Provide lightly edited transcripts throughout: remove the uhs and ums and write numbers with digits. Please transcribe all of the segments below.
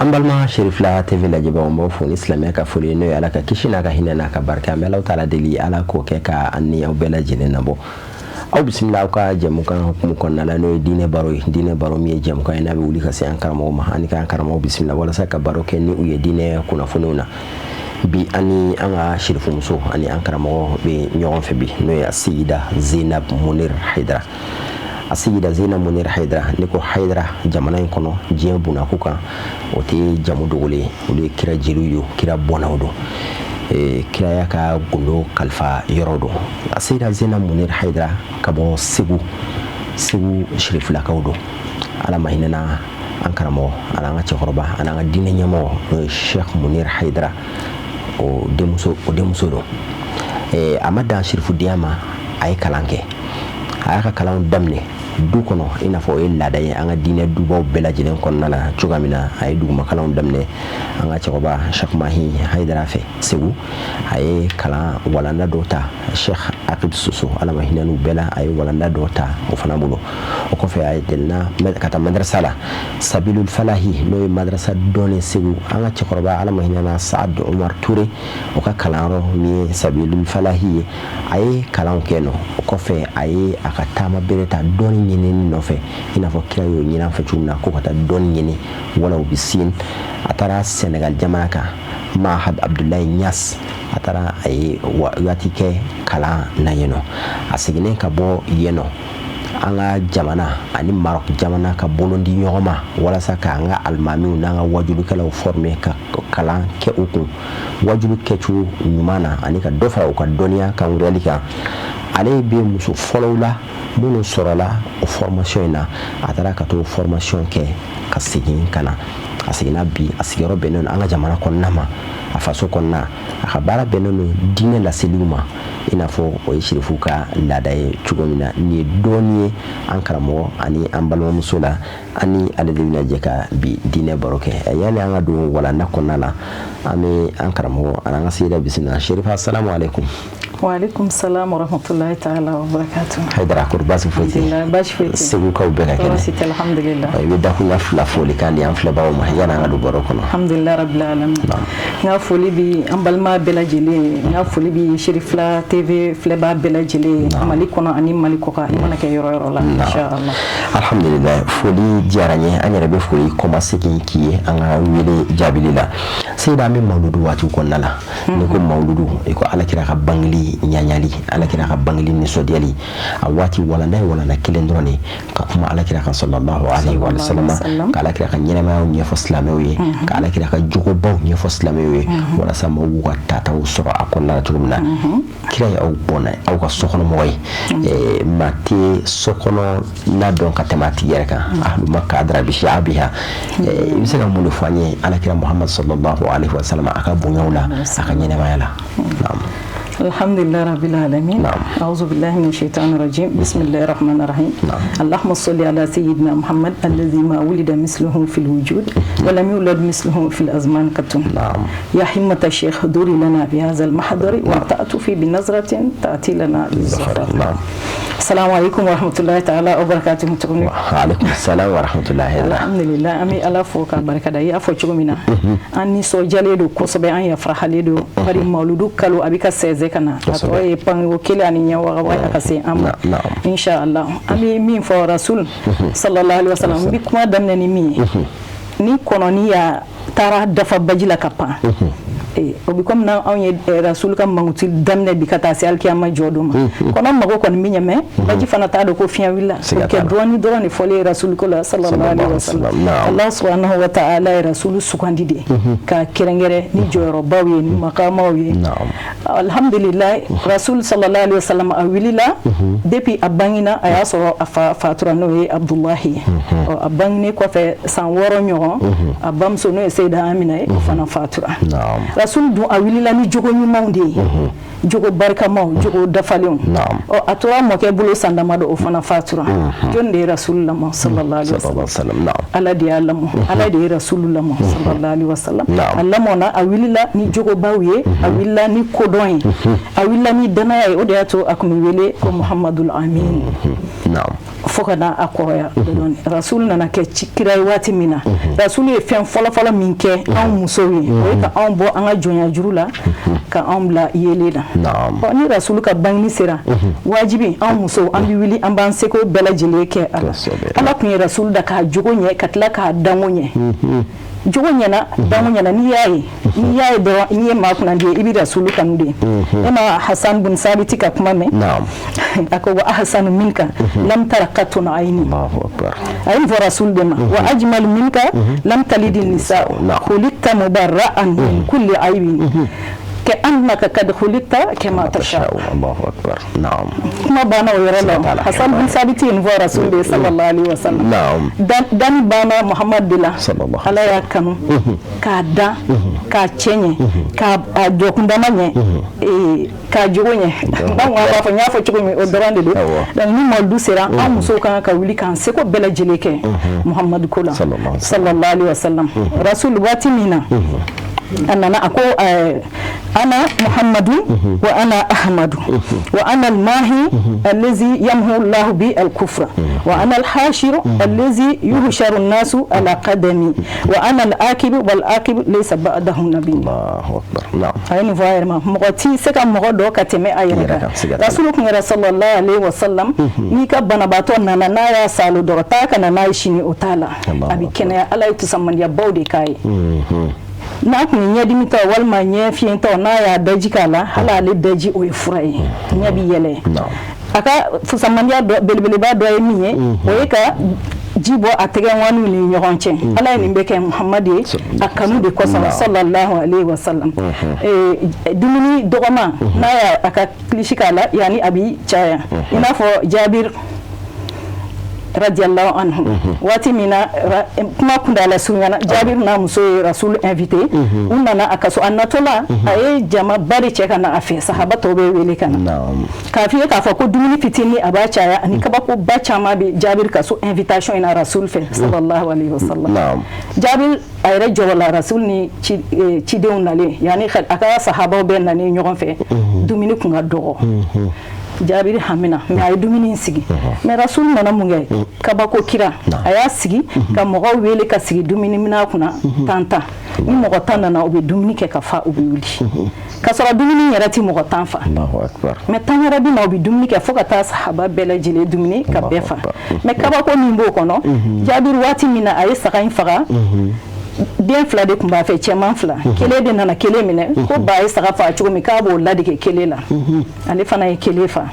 Ambalma Sherifla TV la jaba on bo foni islamia ka foli no ala ka kishina ka hinana ka barka me law taala deli ala ko ke ka anni aw bela jene nabo aw bismillah ka jamu kan hukum kon na no dine baro mi jam ko ina be wuli ka se an karamo ma ani ka karamo bismillah wala sa ka baro ke ni uye dine kuna fununa bi ani anga shirifu muso ani an karamo be nyon fe bi no ya Sayyida Zainab Munir Haidara Sayyida Zainab Munir Haidara niko Haidara jamana kono je buna kuka oti jamu dogole ule kira jiruyo kira bonawdo kira yaka gundo kalfa yorodo Sayyida Zainab Munir Haidara kabo sigu shirifu la kawdo ala mahinana an karamo ala nga chekoroba ala nga dine nyamo Sheikh Munir Haidara o demuso do amada shirifu diama ay kalanke aka kalan damne du kono ina fo illa day anga dine du bo bela jinen kon nala chugamina ay du makalan damne anga choba Sheikh Mahi Haidara fe sewu ay kala wala na dota Sheikh Aqib Susu ala mahinanu bela ay wala na dota o fana mulo o ko fe ay delna kata madrasa la Sabilul Falahi no madrasa doni sewu anga choba ala mahinana Saad Umar Touré o ka kalaro mi Sabilul Falahi ay kalan keno o ko fe ay akatama bereta doni nyini nofe ina fo kira yo nyina fa chumna ko kata don nyini wala bisin atara Senegal jamaka Mahad Abdullahi Niass atara ay wati ke kala na yeno asigine ka bo yeno anga jamana ani Maroc jamana ka bolondi nyoma wala saka anga almami nanga wajulu kala former ka kala ke uku wajulu ke chu nyumana ani ka dofa o ka donia ka ngolika ale be muso folowla munu sorala o formation na atara ka to formation ke ka sigin kana asigina bi asigero benon anga jamana konnama afaso konna akabara benon dine la seluma ina fo o shirifuka ladaye chugomina ni doniye ankaramo ani ambalo musula ani aledina jeka bi dine baroke yani anga do wala nakonnala ami ankaramo ananga sida bisina sherifa assalamu alaikum وعليكم السلام ورحمة الله تعالى وبركاته. حيدر كرباس فوتي. باش فوتي. سيبو كوب بكا كده. الحمد لله. يبدأ كنا فلافولي كان يام فلاباو ما هيانا على بروكنا. الحمد لله رب العالمين. نعم. نافولي بي أمبالما بلاجلي نافولي بي شريفلا تي في فلابا بلاجلي مالكنا أني مالكوكا إيمانا كيرو الله إن شاء الله. الحمد لله فولي جارني أنا ربي فولي كوما سكين كي أنا ويلي جابلي لا. سيدا مي مولودو واتو كنا لا. نكون مولودو يكو على كده كبانغلي nyanyali ala kira ka bangli ni sodiali awati wala ndai wala na kilendroni ka kuma ala kira kan sallallahu alaihi wa sallam ka ala kira kan nyema ni fo islamiwe ka ala kira ka jugo baw ni fo islamiwe wala sama wuka tata usoro akonna tulumna kira ya au bona au ka sokono moy mati sokono na don ka temati yerka ahlu makka adra bi sha'biha ibisaka mulu fanye ala kira muhammad sallallahu alaihi wa sallam aka bunyawla aka nyema yala na'am الحمد لله رب العالمين. نعم. أعوذ بالله من الشيطان الرجيم. بسم الله الرحمن الرحيم. نعم. اللهم صل على سيدنا محمد الذي ما ولد مثله في الوجود ولم يولد مثله في الأزمان قط. نعم. يا حمة الشيخ دوري لنا بهذا المحضر وتأتي بنظرة تأتي لنا بالظفر. نعم. السلام عليكم ورحمة الله تعالى وبركاته. وعليكم السلام ورحمة الله وبركاته. الحمد لله أمي ألا فوق بركة يا فوجمنا أني سوجاليدو كوسبي أن يفرح ليدو فريم مولودو كلو أبيك سيزكنا أتوي بانغوكيل أني يوغوا أكسي أم إن شاء الله أمي مين فور رسول صلى الله عليه وسلم بكما دمني مي ni kononi ya tara dafa bajila kapa obi comme na on rasul kam manguti damne bi kata si alkiyama joduma kono mago kon minyame baji fana ta do ko fiya willa ke droni fole rasul ko sallallahu alaihi wasallam allah subhanahu wa ta'ala rasul sukandide ka kirengere ni joro bawi ni makama wi alhamdulillah rasul sallallahu alaihi wasallam awilila depuis abangina aya so fatura no abdullah abangine ko fe san woro nyoron abam so no sayda amina fana fatura rasul du awilila ni jogo nyumande jogo barka maw jogo dafalon o atora mo ke bulo sandama do fana fatura jonde rasulullah sallallahu alaihi wasallam ala di alamu ala di rasulullah sallallahu alaihi wasallam allamo na awilila ni jogo bawiye awilila ni kodon awilila ni dana o de ato akumi wele ko muhammadul amin fo kana a kɔrɔya dɔɔni rasul nana kɛ kira ye waati min na rasul ye fɛn fɔlɔ min kɛ anw musow ye o ye ka anw bɔ an ka jɔnya juru la ka anw bila yelen na ni rasul ka bangini sera wajibi anw musow an bi wili an b'an seko bɛɛ lajɛlen kɛ ala kun ye rasul da k'a jogo ɲɛ ka tila k'a dango ɲɛ jogo ɲɛna dango ɲɛna n'i y'a ye dɔrɔn n'i ye maa kunnandi ye i bɛ rasul kanu de e ma Hasan bin Sabiti ka kuma mɛn a ko wa ahsanu minka lam tara qatun ayni a ye fɔ rasul de ma wa ajmal minka lam talidi nisa khuliqta mubarra'an min kulli aybin كأنك قد خلقت كما تشاء الله أكبر نعم ما بانا ويرلا حسن بن ثابت ينفع رسول الله صلى الله عليه وسلم نعم دان بانا محمد بلا صلى الله عليه وسلم كادا كاتشيني كاجوكنداماني كاجوغوني dan wa fa nya fa chugo mi odorande do dan ni moldu sera am so kan ka wuli kan se ko bela jele ke Muhammad kula sallallahu alaihi wasallam rasul watimina أنا أقول أنا محمد وأنا أحمد وأنا الماهي الذي يمحو الله به الكفر وأنا الحاشر الذي يحشر الناس على قدمي وأنا الآكب والآكب ليس بعده نبي الله أكبر نعم أين فاير ما مغتي سكا مغدو كتمي أيرك رسولك صلى الله عليه وسلم نيكا بنباتو نانا نايا سالو دورتا كنا نايشيني أوتالا أبي كنا الله يتسمى يا بودي كاي na kun nya dimita walma nya fienta na ya daji kala halale daji o efrai nya bi yele aka fusamandia belbele ba do emiye o ka jibo atege wanu ni nyoronche ala ni mbeke Muhammadi akanu de ko sallallahu alaihi wasallam dumuni dogoma na ya aka klishikala yani abi chaya ina fo Jabir radiyallahu anhu wati mina kuma kunda la sunyana Jabir na muso rasul invité unana akaso annatola ay jama bari cheka na afi sahaba tobe wele kana kafiye ka fa ko dumuni fitini abacha ya ani kaba ko bacha ma be Jabir kaso invitation ina rasul fe sallallahu alaihi wasallam Jabir ayra jawala rasul ni ci deunale yani aka sahaba be na ni nyogon fe dumuni kunga dogo Jabir hamina me ay dumini sigi me rasul nana munge kabako kira aya sigi ka mogo wele ka sigi dumini mina kuna tanta ni mogo tanana obe dumini ke ka fa obe wuli ka sora dumini yarati mogo tanfa Allahu akbar me tanyara bi na obe dumini ke foka ta sahaba bela jile dumini ka befa me kabako nimbo kono Jabir wati mina ay saka infaga den fla de kumba fe chairman fla kele de nana kele mine ko bae saka fa chugo mi ka bo ladi ke kele la ale fana ye kele fa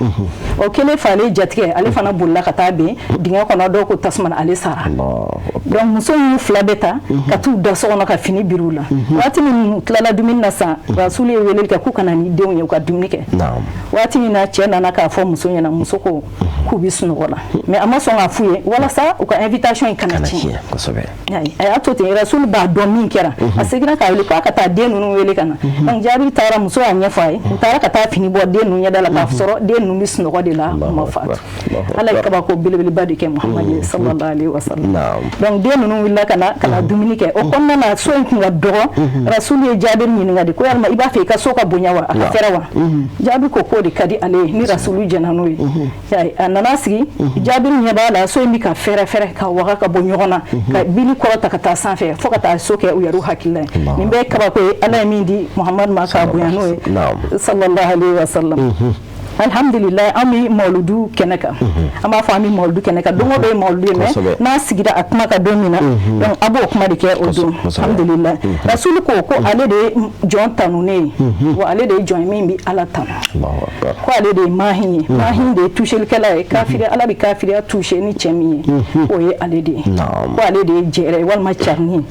o kele fa le jatke ale fana bulla kata be dinga kono do ko tasman ale sara donc muso yu fla beta ka tu da so ka fini birula wati min klala dumin na sa rasuli wele ka ku kana ni de won ka dumni ke wati min na che na ka fo muso yana muso ko ku bisno wala mais amaso nga fuye wala sa o ka invitation kana chi ko sobe ay atote rasul ba don min kera asegira ka wele ko aka denu no wele kana donc Jabir tara muso anya fay tara ka ta fini bo denu nya dala ka soro denu misno ko de la ma fat ala ka ba ko bilbil badike Muhammad sallallahu alaihi wasallam donc denu no willa kana dominike o konna na so en ga do rasul ye Jabir ni ngadi ko yalma iba fe ka so ka bonya wa aka ferawa Jabir ko de kadi ale ni rasulu janano yi anana sigi Jabir ni bala so mi ka fere ka wa ka bonyona ka bili ko ta ka ta sanfe fo ka ta soke u yaru hakilla nimbe kaba ko ala mindi Muhammad ma ka buyano sallallahu alaihi wasallam alhamdulillah ami mauludu keneka ama fami mauludu keneka dongo be mauludu me na sigira akma ka domina donc abo kuma de ke odo alhamdulillah rasul ko ale de jon tanune wa ale de jon mimbi ala tan Allahu akbar ko ale de mahin de toucher kala kafiri ala bi kafiri a toucher ni chemi o ye ale de ko ale de jere wal ma charni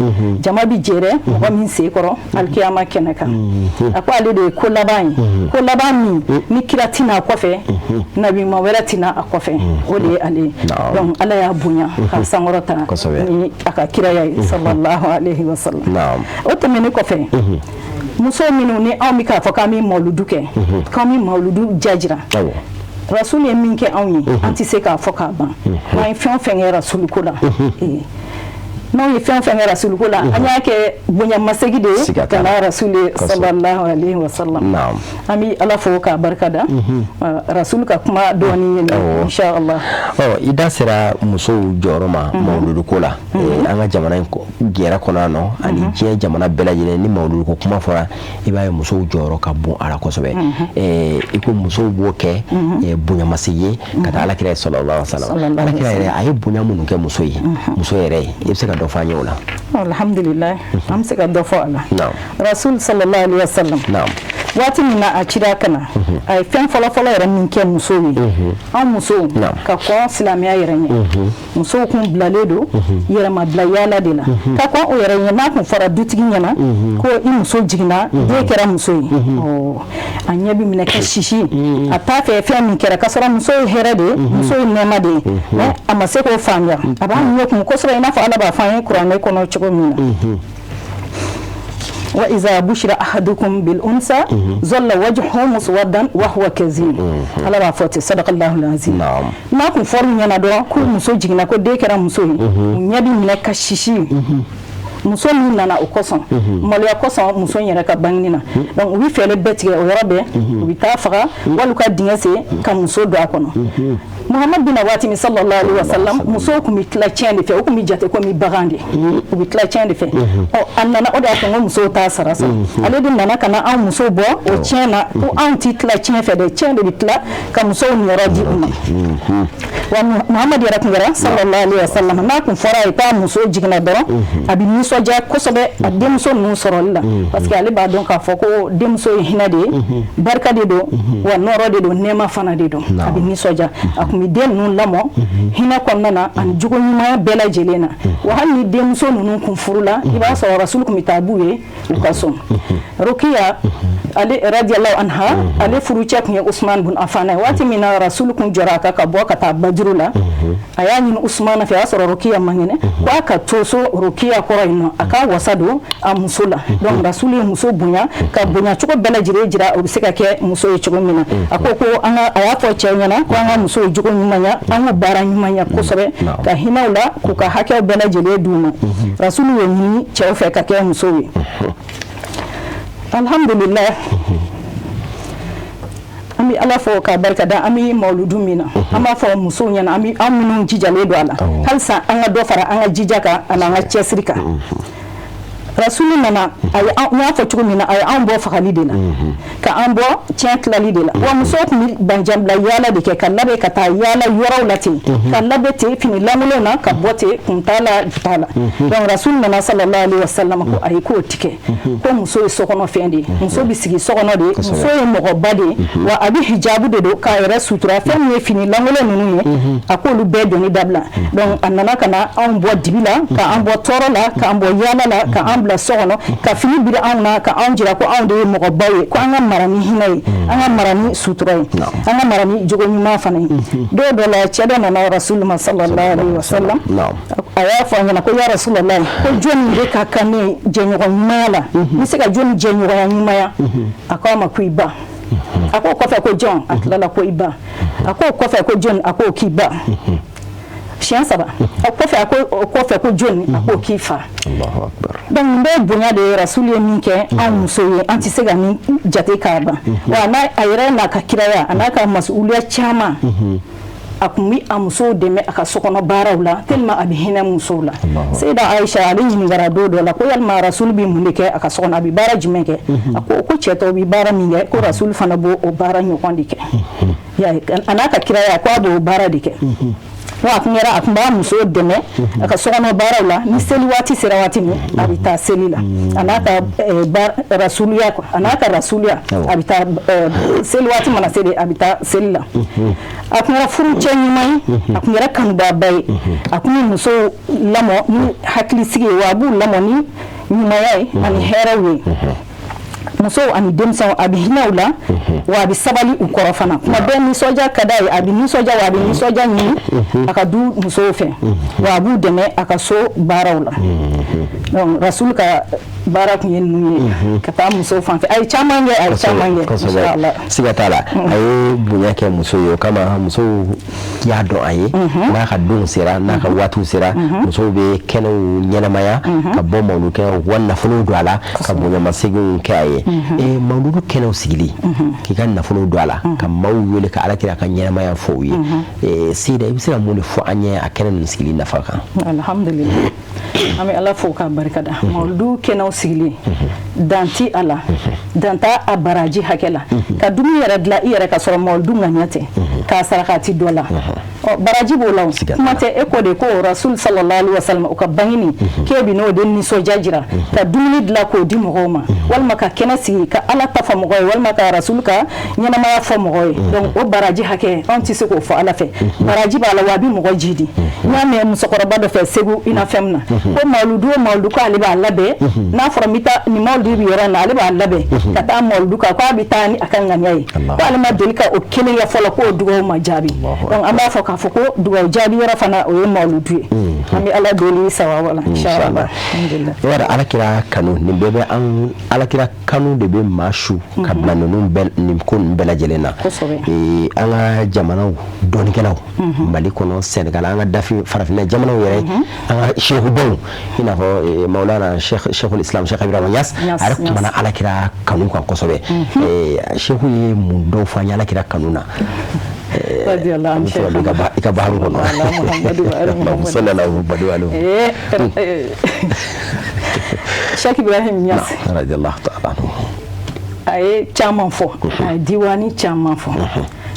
jama bi jere ko min se koro alkiyama keneka ko ale de ko laban ni kiratina kofe nabi ma weratina akofe ole ale donc ala ya bunya ka sangorota ni aka kiraya sallallahu alaihi wasallam o tamene kofe muso minu ni awmika fokami mauluduke kami mauludu jajira rasul yeminke awni anti se ka foka ban ma fion fenge rasul kula n'aw ye fɛn fɛn kɛ rasulu ko la an y'a kɛ bonyamasegin de ye ka na rasulu sallallahu alaihi wasallam an bɛ ala fo k'a barikada rasulu ka kuma dɔɔni ye insha Allah. I da sera musow jɔyɔrɔ ma mawludu ko la an ka jamana in gɛrɛ kɔnɔ nɔ ani diɲɛ jamana bɛɛ lajɛlen ni mawludu ko kuma fɔra i b'a ye musow jɔyɔrɔ ka bon ala kosɛbɛ i ko musow b'o kɛ bonyamasegin ye ka taa alakira sallallahu alaihi wasallam alakira yɛrɛ a ye bonya minnu kɛ muso ye muso yɛrɛ i bɛ se ka dɔ fɔ an ye o la. Alhamdulillah an bɛ se ka dɔ fɔ a la. Rasul sallallahu alaihi wasallam waati min na a cira kana a ye fɛn fɔlɔ-fɔlɔ yɛrɛ min kɛ musow ye an musow ka kɔn silamɛya yɛrɛ ɲɛ musow kun bilalen don yɛrɛmabila yaala de la ka kɔn o yɛrɛ ɲɛ n'a kun fɔra dutigi ɲɛna ko i muso jiginna den kɛra muso ye a ɲɛ bɛ minɛ ka sisi a t'a fɛ fɛn min kɛra k'a sɔrɔ muso ye hɛrɛ de ye muso ye nɛɛma de ye mais a ma se k'o faamuya a b'a ɲɛ kun kosɛbɛ i n'a fɔ Ala b'a fɔ an ye kuranɛ kɔnɔ cogo min na. وإذا بشر أحدكم بالأنثى ظل وجهه مسودا وهو كظيم على رافته صدق الله العظيم ما كن فورن ينا دو كل muso jigina ko de kɛra muso ye ɲɛbi minɛ ka sisi muso min nana o kosɔn maloya kosɔn muso yɛrɛ ka bangini na donc u bɛ fɛɛrɛ bɛɛ tigɛ o yɔrɔ bɛɛ u bɛ taa faga wali ka dingɛ sen ka muso don a kɔnɔ Muhammad bin waati min sallallahu alaihi wasallam muso kun bɛ tila tiɲɛ de fɛ o kun bɛ jate komi bagan de u bɛ tila tiɲɛ de fɛ a nana o de y'a to n ko musow t'a sara sa ale de nana ka na anw musow bɔ o tiɲɛ na ko anw tɛ tila tiɲɛ fɛ dɛ tiɲɛ de bɛ tila ka musow niyɔrɔ di u ma wa Muhammad yɛrɛ kun kɛra sallallahu alaihi wasallam n'a kun fɔra a ye k'a muso jiginna dɔrɔn a bɛ nisɔndiya kosɛbɛ a denmuso ninnu sɔrɔli la parce que ale b'a dɔn k'a fɔ ko denmuso ye hinɛ de ye barika de don wa nɔɔrɔ de don nɛɛma fana de don a bɛ nisɔndiya a kun bɛ den ninnu lamɔ hinɛ kɔnɔna na ani jogo ɲumanya bɛɛ lajɛlen na wa hali ni denmuso ninnu kun furula i b'a sɔrɔ rasulu kun bɛ taa b'u ye u ka so Rukiya ale radiyallahu anha ale furucɛ kun ye Usman bin Affan ye waati min na rasulu kun jɔra a kan ka bɔ ka taa Badru la a y'a ɲini Usman fɛ a y'a sɔrɔ Rukiya man kɛnɛ ko a ka to so Rukiya kɔrɔ yen nɔ a ka wasa don a muso la donc rasulu ye muso bonya ka bonya cogo bɛɛ lajɛlen jira o bɛ se ka kɛ muso ye cogo min na a ko a y'a fɔ cɛw ɲɛna ko an ka muso ye jogo ɲumanya an ka baara ɲumanya kosɛbɛ ka hinɛw la k'u ka hakɛw bɛɛ lajɛlen d'u ma rasulu ye ɲini cɛw fɛ ka kɛ muso ye alhamdulillah an bɛ ala fɔ k'a barikada an bɛ mawludu min na an b'a fɔ musow ɲɛna an minnu jijalen don a la halisa an ka dɔ fara an ka jija kan ani an ka cɛsiri kan rasulu nana a y'a fɔ cogo min na a ye anw bɔ fagali de la ka an bɔ tiɲɛ tilali de la wa musow tun bɛ banjanbila yaala de kɛ ka labɛn ka taa yaala yɔrɔw la ten ka labɛn ten fini lankolon na ka bɔ ten kun t'a la ju t'a la donc rasulu nana sallallahu alaihi wasallam ko ayi k'o tigɛ ko muso ye sokɔnɔ fɛn de ye muso bɛ sigi sokɔnɔ de muso ye mɔgɔba de ye wa a bɛ hijabu de don k'a yɛrɛ sutura fɛn min ye fini lankolon ninnu ye a k'olu bɛɛ donni dabila donc a nana ka na anw bɔ dibi la k'an bɔ tɔɔrɔ la k'an bɔ yaala la k'an bila so kɔnɔ ka fini biri anw na ka anw jira ko anw de ye mɔgɔbaw ye ko an ka mara ni hinɛ ye an ka mara ni sutura ye an ka mara ni jogo ɲuman fana ye dɔw dɔ la cɛ dɔ nana rasulu ma sallallahu alaihi wasallam a y'a fɔ a ɲɛna ko ya rasulallah ko jɔnni de ka kan ne jɛɲɔgɔn ɲumanya la n bɛ se ka jɔnni jɛɲɔgɔnya ɲumanya a ko a ma ko i ba a ko kɔfɛ ko jɔn a tilala ko i ba a ko kɔfɛ ko jɔn a ko k'i ba siɲɛ saba a kɔfɛ ko jɔnni a ko k'i fa donc n bɛ bonya de ye rasulu ye min kɛ an muso ye an tɛ se ka min jate k'a ban wa a yɛrɛ n'a ka kiraya a n'a ka masuliya caman a kun bɛ a musow dɛmɛ a ka sokɔnɔ baaraw la tellement a bɛ hinɛ musow la Seyida Aisha ale ɲininkara don dɔ la ko yalima rasulu bɛ mun de kɛ a ka sokɔnɔ a bɛ baara jumɛn kɛ a ko cɛ tɔw bɛ baara min kɛ ko rasulu fana b'o baara ɲɔgɔn de kɛ a n'a ka kiraya ko a b'o baara de kɛ wa a kun b'a muso dɛmɛ a ka sokɔnɔ baaraw la ni seli waati sera waati min a bɛ taa seli la a n'a ka rasuliya a n'a ka rasuliya a bɛ taa seli waati mana se de a bɛ taa seli la a kun kɛra furucɛ ɲuman ye a kun kɛra kanubaba ye a kun bɛ muso lamɔ ni hakilisigi ye wa a b'u lamɔ ni ɲumanya ye ani hɛrɛw ye musow ani denmisɛnw a bɛ hinɛw la wa a bɛ sabali u kɔrɔ fana kuma bɛɛ nisɔndiya ka d'a ye a bɛ nisɔndiya wa a bɛ nisɔndiya ɲini a ka du musow fɛ wa a b'u dɛmɛ a ka so baaraw la donc rasul ka baara kun ye ninnu ye ka taa muso fan fɛ a ye caman kɛ inshallah siga t'a la a ye bonya kɛ muso ye o kama muso y'a dɔn a ye n'a ka don sera n'a ka waatiw sera musow bɛ kɛnɛw ɲɛnamaya ka bɔ mawludukɛnɛw wa nafolow don a la ka bonyamasegin kɛ a ye mawludu kɛnɛw sigili k'i ka nafolow don a la ka maaw wele ka alakira ka ɲɛnamaya fɔ u ye Seyda i bɛ se ka mun de fɔ an ye a kɛnɛ ninnu sigili nafa kan alhamdulillah an bɛ ala fo k'a barikada mawludu kɛnɛw sigilen dan ti a la dan t'a a baraji hakɛ la ka dumuni yɛrɛ dilan i yɛrɛ ka sɔrɔ mawludu ŋaniya tɛ k'a sarakati dɔ la baraji b'o la kuma tɛ e ko de ko rasul sallallahu alaihi wasallam o ka bangini k'e bi n'o de nisɔndiya jira ka dumuni dilan k'o di mɔgɔw ma walima ka kɛnɛ sigi ka ala ta fɔ mɔgɔ ye walima ka rasul ka ɲɛnamaya fɔ mɔgɔ ye donc o baraji hakɛ anw tɛ se k'o fɔ ala fɛ baraji b'a la wa a bi mɔgɔ jidi n y'a mɛn musokɔrɔba dɔ fɛ segu i na fɛn min na ko mawludu o mawludu ko ale b'a labɛn n'a fɔra n bɛ taa ni mawludu bɛ yɔrɔ in na ale b'a labɛn ka taa mawludu kan k'a bɛ taa ni a ka ŋaniya ye ko ale ma deli ka o kelen kɛ fɔlɔ k'o dugawu ma jaabi donc an b'a fɔ k'a fɔ ko dugawu jaabi yɔrɔ fana o ye mawludu ye an bɛ ala deli sawaba la inshallah alhamdulillah yɔrɔ alakira kanu nin bɛɛ bɛ an alakira kanu de bɛ maa su ka bila ninnu bɛɛ nin ko ninnu bɛɛ lajɛlen na an ka jamanaw dɔnnikɛlaw Mali kɔnɔ Senegal an ka dafi farafinna jamanaw yɛrɛ an ka shehubaw i n'a fɔ Maulana Sheikhul Islam Sheikh Ibrahima Niass a yɛrɛ kumana alakira kanu kan kosɛbɛ shehu ye mun dɔw fɔ an ye alakira kanu na i ka baaru kɔnɔ Sheikh Ibrahim Niass radiyallahu ta'ala anhu a ye caman fɔ a ye diwani caman fɔ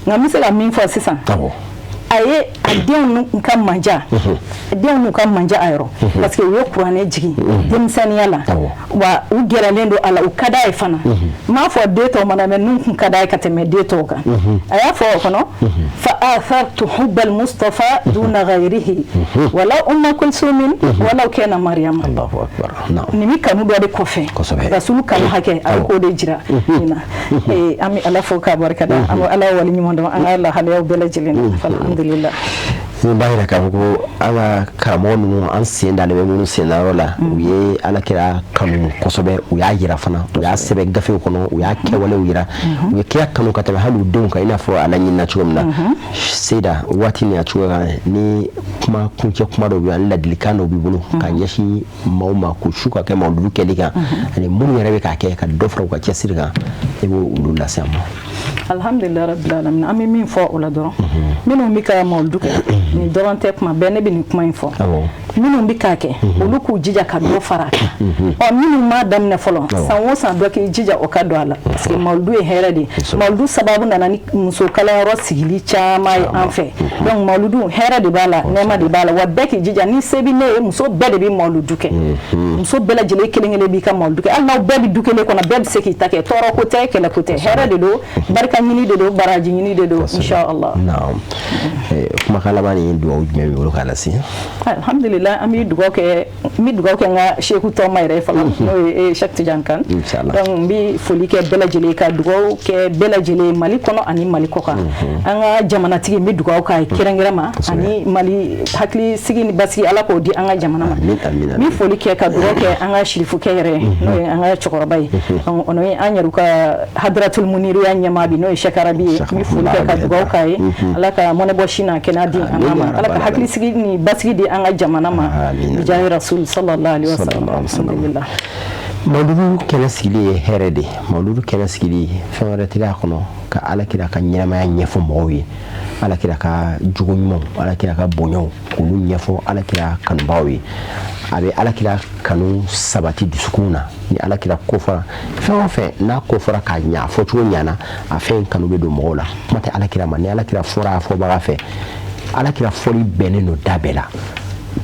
nka n bɛ se ka min fɔ sisan a ye a denw ka manja denw ka manja a yɔrɔ parce que u ye kuranɛ jigin denmisɛnniya la wa u gɛrɛlen don a la u ka d'a ye fana m'a fɔ den tɔw mana mɛ nun kun ka d'a ye ka tɛmɛ den tɔw kan a y'a fɔ o kɔnɔ fa athartu hubbal mustafa duna ghayrihi wala umma kulsumin wala kana maryama Allahu akbar nin bɛ kanu dɔ de kɔfɛ rasulu kanu hakɛ a k'o de jira nin na an bɛ ala fo k'a barikada an bɛ ala wale ɲuman dɔn an ka lahalayaw bɛɛ lajɛlen na alhamdulillah n b'a yira k'a fɔ ko an ka karamɔgɔ ninnu an sen dalen bɛ minnu sendayɔrɔ la u ye alakira kanu kosɛbɛ u y'a yira fana u y'a sɛbɛn gafew kɔnɔ u y'a kɛwalew yira u ye kira kanu ka tɛmɛ hali u denw kan i n'a fɔ ala ɲinina cogo min na Seyda waati nin a cogo kan ni kuma kuncɛ kuma dɔw bɛ ani ladilikan dɔw b'i bolo ka ɲɛsin maaw ma k'u su ka kɛ mawludu kɛli kan ani minnu yɛrɛ bɛ k'a kɛ ka dɔ fara u ka cɛsiri kan i b'o olu lase an ma alhamdulillah rabbil alamin an bɛ min fɔ o la dɔrɔn minnu bɛ ka mawludu kɛ ni dɔrɔn tɛ kuma bɛɛ ne bɛ nin kuma in fɔ minnu bɛ k'a kɛ olu k'u jija ka dɔ fara a kan minnu m'a daminɛ fɔlɔ san o san dɔ k'i jija o ka don a la parce que mawludu ye hɛrɛ de ye mawludu sababu nana ni muso kalanyɔrɔ sigili caman ye an fɛ donc mawludu hɛrɛ de b'a la nɛɛma de b'a la wa bɛɛ k'i jija ni se bɛ ne ye muso bɛɛ de bɛ mawludu kɛ muso bɛɛ lajɛlen kelen kelen b'i ka mawludu kɛ hali n'aw bɛɛ bɛ du kelen kɔnɔ bɛɛ bɛ se k'i ta kɛ tɔɔrɔ ko tɛ kɛlɛ ko tɛ hɛrɛ de don barika ɲini de don baraji ɲini de don inshallah kumakan laban ni dugawu jumɛn b'i bolo k'a lase alhamdulillah an bɛ dugawu kɛ n ka shehu tɔma yɛrɛ fɔlɔ n'o ye Sheikh Tidiane Kane donc n bɛ foli kɛ bɛɛ lajɛlen ka dugawu kɛ bɛɛ lajɛlen Mali kɔnɔ ani Mali kɔ kan an ka jamanatigi n bɛ dugawu k'a ye kɛrɛnkɛrɛn ma ani Mali hakili sigi ni basigi ala k'o di an ka jamana ma n bɛ foli kɛ ka dugawu kɛ an ka sirifukɛ yɛrɛ n'o ye an ka cɛkɔrɔba ye o n'o ye an yɛrɛ ka hadratul muniruya ɲɛmaa bi n'o ye Sheikh Arabi ye n bɛ foli kɛ ka dugawu k'a ye ala ka mɔnɛbɔ si n'a kɛnɛ di an ma ala ka hakili sigi ni basigi di an ka jamana ma bijahi rasul sallallahu alaihi wasallam alhamdulillah mawludu kɛnɛ sigili ye hɛrɛ de mawludu kɛnɛ sigili fɛn wɛrɛ tɛ a kɔnɔ ka alakira ka ɲɛnamaya ɲɛfɔ mɔgɔw ye alakira ka jogo ɲumanw alakira ka bonyaw k'olu ɲɛfɔ alakira kanubaaw ye a bɛ alakira kanu sabati dusukun na ni alakira ko fɔra fɛn o fɛn n'a ko fɔra k'a ɲa fɔcogo ɲana a fɛn kanu bɛ don mɔgɔw la kuma tɛ alakira ma ni alakira fɔra a fɔbaga fɛ alakira fɔli bɛnnen don da bɛɛ la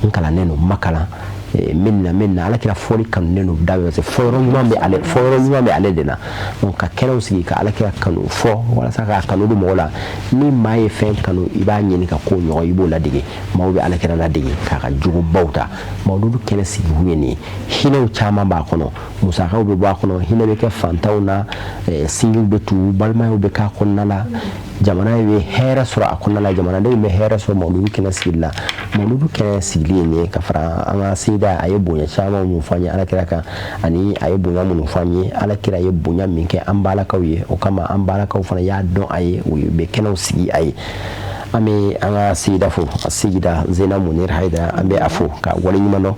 n kalannen don ma kalan min na alakira fɔli kanunen don da bɛɛ parce que fɔyɔrɔ ɲuman bɛ ale de la donc ka kɛnɛw sigi ka alakira kanu fɔ walasa k'a kanu don mɔgɔ la ni maa ye fɛn kanu i b'a ɲini ka ko ɲɔgɔn i b'o ladege maaw bɛ alakira ladege k'a ka jogobaw ta mawludu kɛnɛ sigiw ye nin ye hinɛw caman b'a kɔnɔ musakaw bɛ bɔ a kɔnɔ hinɛ bɛ kɛ fantanw na sinjiw bɛ tugu balimayaw bɛ k'a kɔnɔna la jamana ye hɛrɛ sɔrɔ a kɔnɔna la jamanadenw bɛ hɛrɛ sɔrɔ mawludu kɛnɛ sigili la mawludu kɛnɛ sigili ye ka fara an ka seda a ye bonya caman minnu fɔ an ye alakira kan ani a ye bonya minnu fɔ an ye alakira ye bonya min kɛ an balakaw ye o kama an balakaw fana y'a dɔn a ye u bɛ kɛnɛw sigi a ye an bɛ an ka sigida fo sigida Zena Munir Haidara an bɛ a fo ka waleɲuman dɔn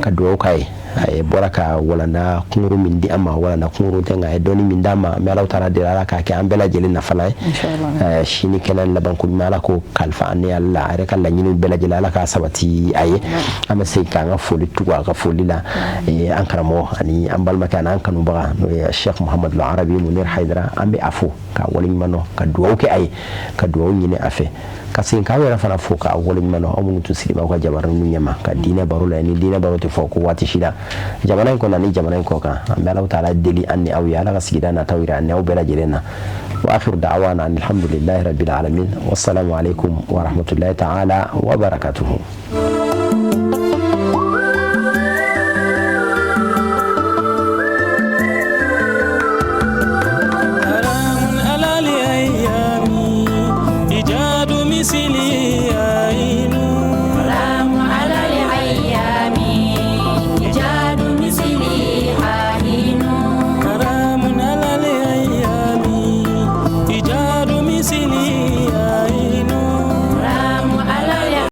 ka dugawu k'a ye a ye bɔra ka walanda kunkuru min di an ma walanda kunkuru tɛ nka a ye dɔnni min d'a ma an bɛ Alahu taala deli Ala k'a kɛ an bɛɛ lajɛlen nafalan ye sini kɛnɛ laban ko ɲuman Ala k'o kalifa an ni Ala a yɛrɛ ka laɲiniw bɛɛ lajɛlen Ala k'a sabati a ye an bɛ segin k'an ka foli tugu a ka foli la an karamɔgɔ ani an balimakɛ ani an kanubaga n'o ye Sheikh Muhammadu Arabi Munir Haidara an bɛ a fo ka waleɲuman dɔn ka dugawu kɛ a ye ka dugawu ɲini a fɛ ka segin k'aw yɛrɛ fana fo ka waleɲuman dɔn aw minnu tun sigilen b'aw ka jabaraninw ɲɛma ka diinɛ baro la ni diinɛ baro tɛ fɔ ko waati si la jamana in kɔnɔ ni jamana in kɔ kan an bɛ Alahu taala deli an ni aw ye Ala ka sigida nataw yira an ni aw bɛɛ lajɛlen na wa akhiru da'wana alhamdulillahi rabbil alamin wassalamu alaikum wa rahmatullahi ta'ala wa barakatuhu.